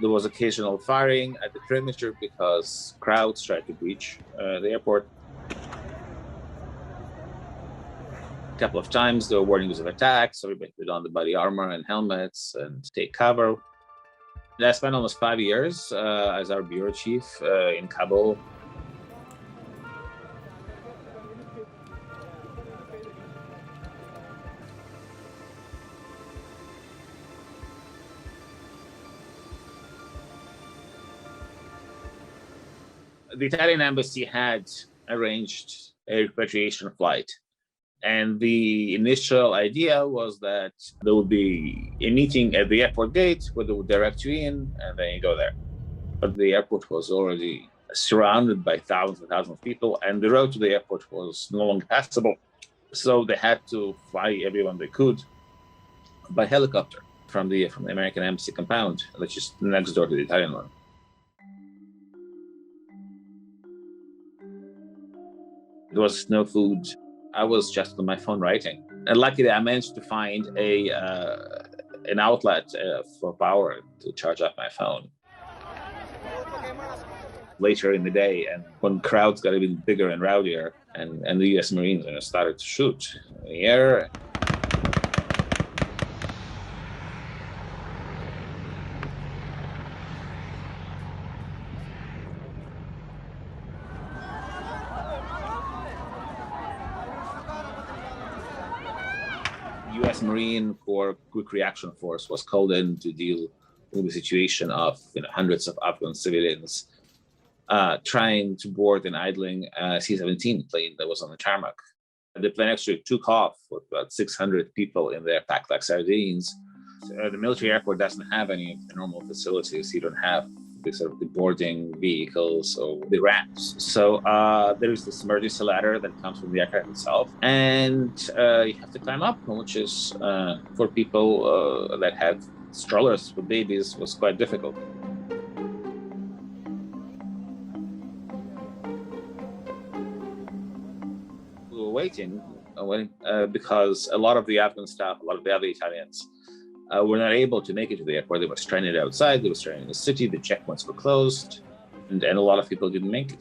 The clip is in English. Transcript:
There was occasional firing at the perimeter because crowds tried to breach the airport. A couple of times there were warnings of attacks. Everybody put on the body armor and helmets and take cover. I spent almost 5 years as our bureau chief in Kabul. The Italian embassy had arranged a repatriation flight. And the initial idea was that there would be a meeting at the airport gate where they would direct you in and then you go there. But the airport was already surrounded by thousands and thousands of people, and the road to the airport was no longer passable. So they had to fly everyone they could by helicopter from the American embassy compound, which is next door to the Italian one. There was no food. I was just on my phone writing. And luckily, I managed to find an outlet for power to charge up my phone. Later in the day, and when crowds got even bigger and rowdier, and the U.S. Marines started to shoot in the air. U.S. Marine Corps Quick Reaction Force was called in to deal with the situation of hundreds of Afghan civilians trying to board an idling C-17 plane that was on the tarmac. The plane actually took off with about 600 people in there packed like sardines. The military airport doesn't have any normal facilities. You don't have the boarding vehicles or the ramps. So there is this emergency ladder that comes from the aircraft itself, and you have to climb up, which is for people that had strollers with babies was quite difficult. We were waiting because a lot of the Afghan staff, a lot of the other Italians, were not able to make it to the airport. They were stranded outside, they were stranded in the city, the checkpoints were closed, and a lot of people didn't make it.